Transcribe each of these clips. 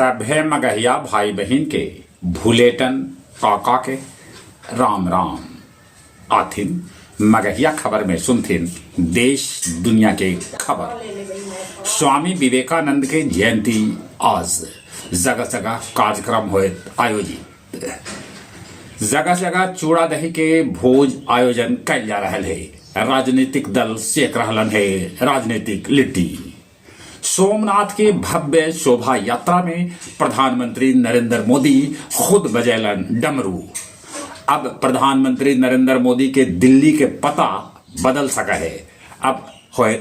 सभे मगहिया भाई बहन के भूलेटन काका के राम राम आथिन मगहिया खबर में सुनथिन देश दुनिया के खबर। स्वामी विवेकानंद के जयंती आज जगह जगह कार्यक्रम हुए आयोजित। जगह जगह चूड़ा दही के भोज आयोजन कल जा रहा है। राजनीतिक दल सेक रहलन है राजनीतिक लिट्टी। सोमनाथ के भव्य शोभा यात्रा में प्रधानमंत्री नरेंद्र मोदी खुद बजैलन डमरू। अब प्रधानमंत्री नरेंद्र मोदी के दिल्ली के पता बदल सका है। अब होए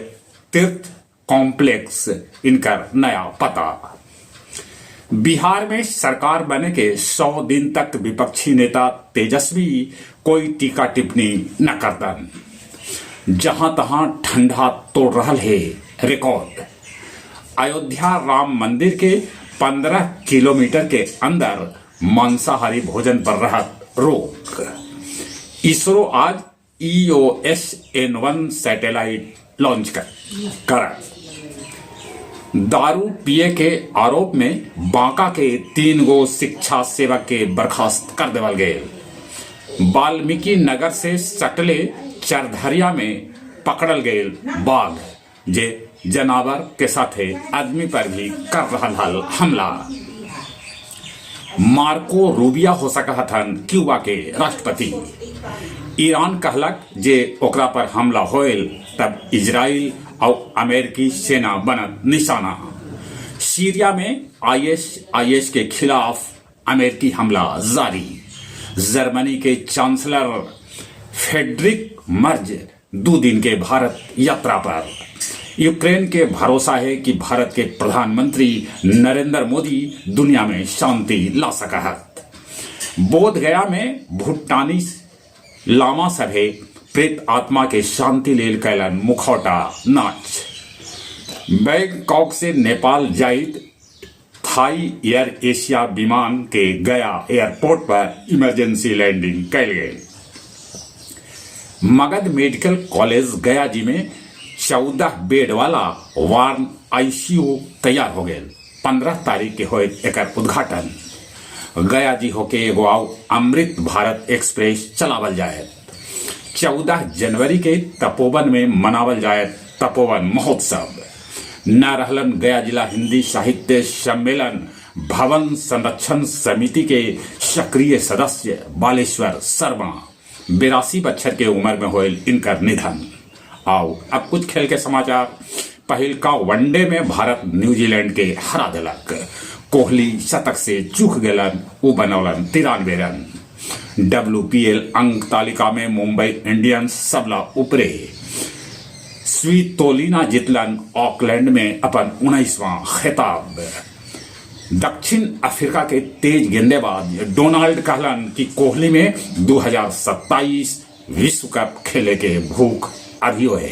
तीर्थ कॉम्प्लेक्स इनका नया पता। बिहार में सरकार बने के 100 दिन तक विपक्षी नेता तेजस्वी कोई टीका टिप्पणी न करतन। जहां तहां ठंडा तोड़ रहा है रिकॉर्ड। अयोध्या राम मंदिर के 15 किलोमीटर के अंदर मांसाहारी भोजन पर रहत रोक। इसरो आज EOS-N1 सैटेलाइट लॉन्च कर। दारू पिए के आरोप में बांका के 3 गो शिक्षा सेवक के बर्खास्त कर देवल गए। वाल्मीकि नगर से सटले चरधरिया में पकड़ल गए बाघ जे जनावर के साथे आदमी पर भी कर रहा हमला। मार्को रूबिया हो सका हथन क्यूबा के राष्ट्रपति। ईरान कहलक जे ओकरा पर हमला होल तब इजराइल और अमेरिकी सेना बनत निशाना। सीरिया में IS के खिलाफ अमेरिकी हमला जारी। जर्मनी के चांसलर फ्रेडरिक मर्ज 2 दिन के भारत यात्रा पर। यूक्रेन के भरोसा है कि भारत के प्रधानमंत्री नरेंद्र मोदी दुनिया में शांति ला सका है। बोध गया में भूटानी लामा सभे प्रेत आत्मा के शांति लेल कैलन मुखौटा नाच। बैंकॉक से नेपाल जाइत थाई एयर एशिया विमान के गया एयरपोर्ट पर इमरजेंसी लैंडिंग कैल गए। मगध मेडिकल कॉलेज गया जी में 14 बेड वाला वार्न ICU तैयार हो गए। 15 तारीख के होए एकर उद्घाटन। गया जी होके एगो अमृत भारत एक्सप्रेस चलावल जाए। 14 जनवरी के तपोवन में मनावल जाए तपोवन महोत्सव। न रहलन गया जिला हिंदी साहित्य सम्मेलन भवन संरक्षण समिति के सक्रिय सदस्य बालेश्वर शर्मा। 82 बच्चर के उम्र में होल इनकर निधन। आओ अब कुछ खेल के समाचार। पहल का वनडे में भारत न्यूजीलैंड के हरा दिलक। कोहली शतक से चूक गेलन, उ बनौलन 93 रन। WPL अंक तालिका में मुंबई इंडियंस सबला ऊपरे। स्वीतोलिना जितलन ऑकलैंड में अपन 19वां खिताब। दक्षिण अफ्रीका के तेज गेंदबाज डोनाल्ड कहलन कि कोहली में 2027 विश्व कप खेले के भूख अभी है।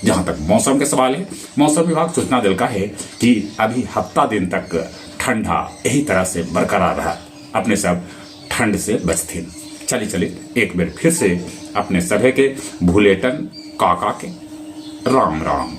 जहां तक मौसम के सवाल है, मौसम विभाग सूचना दिलका है कि अभी हफ्ता दिन तक ठंडा यही तरह से बरकरार रहा। अपने सब ठंड से बचथिन। चली एक बार फिर से अपने सभे के भूलेटन काका के राम राम।